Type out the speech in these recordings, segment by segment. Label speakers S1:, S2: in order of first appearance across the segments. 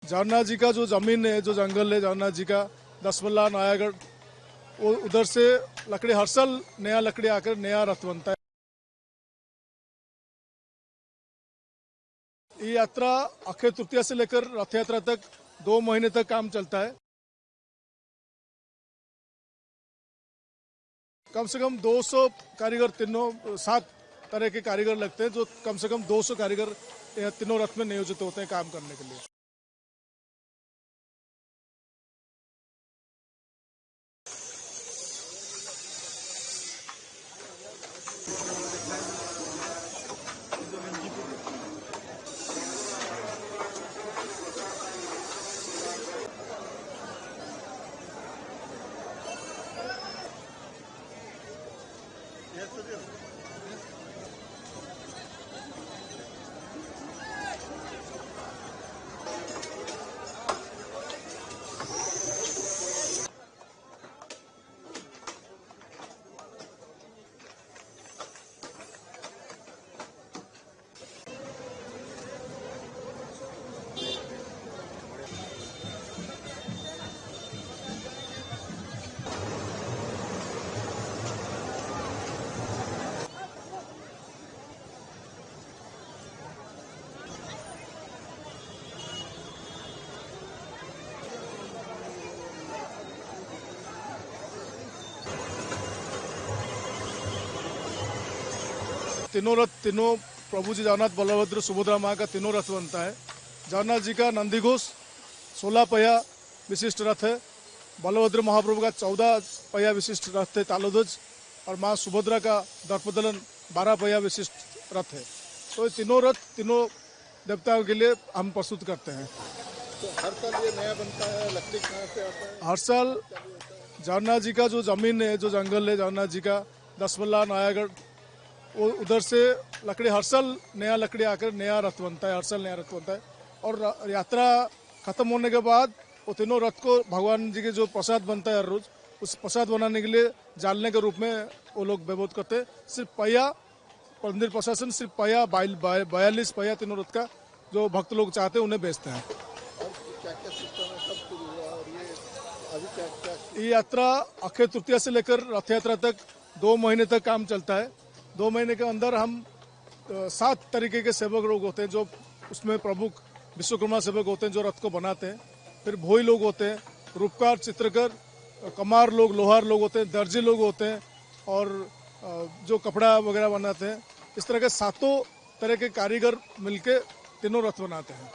S1: जगन्नाथ जी का जो जमीन है, जो जंगल है जगन्नाथ जी का, दसमल्ला नयागढ़, वो उधर से लकड़ी हर साल नया लकड़ी आकर नया रथ बनता है। ये यात्रा अक्षय तृतीया से लेकर रथ यात्रा तक 2 महीने तक काम चलता है। कम से कम 200 कारीगर, तीनों 7 तरह के कारीगर लगते हैं, जो कम से कम 200 कारीगर तीनों रथ में नियोजित होते हैं काम करने के लिए। तीनों रथ, तीनों प्रभु जी जगन्नाथ, बलभद्र, सुभद्रा माँ का तीनों रथ बनता है। जगन्नाथ जी का नंदीघोष 16 पहिया विशिष्ट रथ है। बलभद्र महाप्रभु का 14 पहिया विशिष्ट रथ है तालोध्वज, और माँ सुभद्रा का दर्पदलन 12 पहिया विशिष्ट रथ है। तो ये तीनों रथ तीनों देवताओं के लिए हम प्रस्तुत करते हैं।
S2: तो हर साल ये नया बनता है, लकड़ी कहाँ से आता है?
S1: हर साल जगन्नाथ जी का जो जमीन है, जो जंगल है जगन्नाथ जी का, दसमल्ला नयागढ़, वो उधर से लकड़ी हर साल नया लकड़ी आकर नया रथ बनता है, हर साल नया रथ बनता है। और यात्रा खत्म होने के बाद वो तीनों रथ को भगवान जी के जो प्रसाद बनता है हर रोज, उस प्रसाद बनाने के लिए जालने के रूप में वो लोग व्यवहार करते हैं। सिर्फ पहिया, मंदिर प्रशासन सिर्फ पहिया 42 पहिया तीनों रथ का जो भक्त लोग चाहते हैं उन्हें बेचते हैं।
S2: और क्या-क्या सिस्टम है, कब शुरू हुआ और ये अभी क्या-क्या?
S1: ये यात्रा अक्षय तृतीया से लेकर रथ यात्रा तक 2 महीने तक काम चलता है। 2 महीने के अंदर हम 7 तरीके के सेवक लोग होते हैं, जो उसमें प्रमुख विश्वकर्मा सेवक होते हैं जो रथ को बनाते हैं। फिर भोई लोग होते हैं, रूपकार, चित्रकार, कमार लोग, लोहार लोग होते हैं, दर्जी लोग होते हैं, और जो कपड़ा वगैरह बनाते हैं। इस तरह के 7 तरह के कारीगर मिलके तीनों रथ बनाते हैं।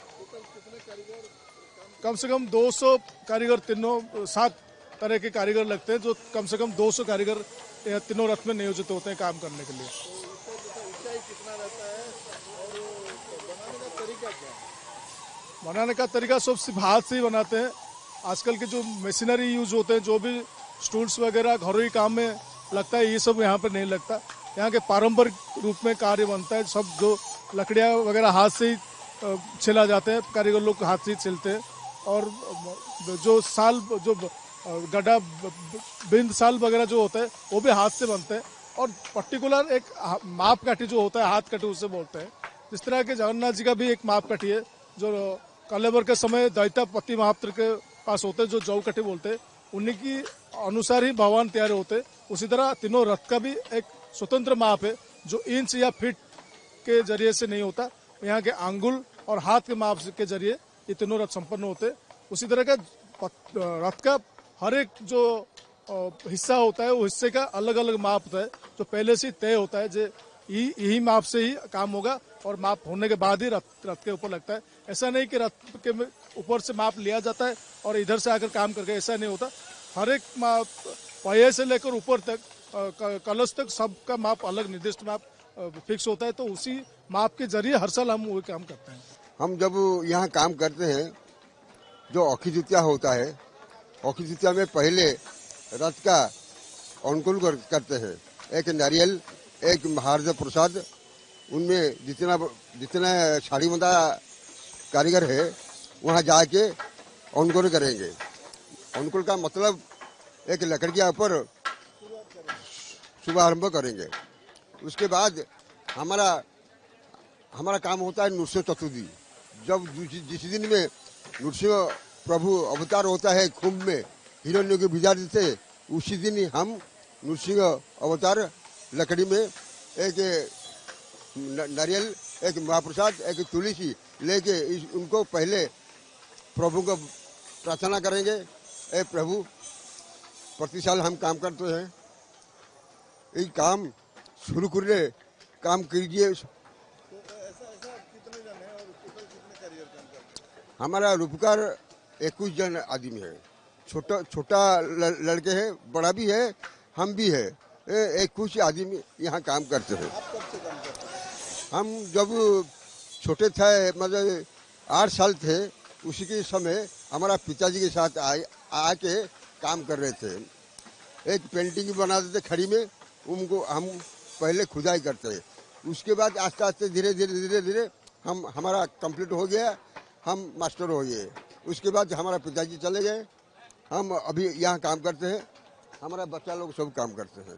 S1: कम से कम 200 कारीगर, तीनों 7 तरह के कारीगर लगते हैं, जो कम से कम 200 कारीगर तीनों रथ में नियोजित होते हैं काम करने के लिए।
S2: ऊंचाई कितना रहता है और बनाने का तरीका क्या है?
S1: बनाने का तरीका सब सिर्फ हाथ से ही बनाते हैं। आजकल के जो मशीनरी यूज होते हैं, जो भी स्टूल्स वगैरह घरेलू काम में लगता है, ये सब यहाँ पर नहीं लगता। यहाँ के पारंपरिक रूप में कार्य बनता है। सब जो लकड़ियाँ वगैरह हाथ से ही छिला जाते हैं, कारीगर लोग हाथ से ही छिलते हैं। और जो साल, जो गड्ढा बिंद साल वगैरह जो होता है वो भी हाथ से बनते हैं। और पर्टिकुलर एक माप काठी जो होता है, हाथ काठी उसे बोलते हैं। जिस तरह के जगन्नाथ जी का भी एक माप काठी है, जो कलेबर के समय दैत्यापति महापात्र के पास होते हैं, जो जौ काठी बोलते हैं, उन्हीं की अनुसार ही भगवान तैयार होते हैं। उसी तरह तीनों रथ का भी एक स्वतंत्र माप है, जो इंच या फीट के जरिए से नहीं होता। यहाँ के आंगुल और हाथ के माप के जरिए ये तीनों रथ संपन्न होते हैं। उसी तरह का रथ का हर एक जो हिस्सा होता है, वो हिस्से का अलग अलग माप होता है, जो पहले से तय होता है। यही माप से ही काम होगा, और माप होने के बाद ही रथ के ऊपर लगता है। ऐसा नहीं कि रथ के ऊपर से माप लिया जाता है और इधर से आकर काम करके, ऐसा नहीं होता। हर एक माप, पहिए से लेकर ऊपर तक, कलश तक, सबका माप अलग, निर्दिष्ट माप फिक्स होता है। तो उसी माप के जरिए हर साल हम वही काम करते हैं।
S3: हम जब यहाँ काम करते हैं, जो अक्षय तृतीया होता है, अक्षय तृतीया में पहले रथ का अनुकूल करते हैं। एक नारियल, एक महाराज प्रसाद, उनमें जितना साड़ी बंधा कारीगर है वहाँ जाके अनुकूल करेंगे। अनुकूल का मतलब एक लकड़ी के ऊपर शुभारंभ करेंगे। उसके बाद हमारा काम होता है नुस्खे चतुर्थी। जब जिस दिन में नृसिंह प्रभु अवतार होता है कुंभ में हिरण्य के विजाति से, उसी दिन ही हम नृसिंह अवतार लकड़ी में एक नारियल, एक महाप्रसाद, एक तुलसी लेके उनको पहले प्रभु को प्रार्थना करेंगे। ए प्रभु, प्रति साल हम काम करते हैं, ये काम शुरू करिए, काम कीजिए।
S2: तो ऐसा कितने जन है और टोटल कितने करियर काम करते हैं?
S3: हमारा रूपकार 21 जन आदमी है। छोटा लड़के है, बड़ा भी है, हम भी है। 21 आदमी यहाँ काम करते हैं।
S2: आप कब से काम करते हैं?
S3: हम जब छोटे थे, मतलब 8 साल थे, उसी के समय हमारा पिताजी के साथ आके काम कर रहे थे। एक पेंटिंग बनाते थे खड़ी में, उनको हम पहले खुदाई करते हैं। उसके बाद आस्ते आस्ते धीरे धीरे हमारा कंप्लीट हो गया, हम मास्टर हो गए। उसके बाद हमारा पिताजी चले गए, हम अभी यहाँ काम करते हैं, हमारा बच्चा लोग सब काम करते हैं।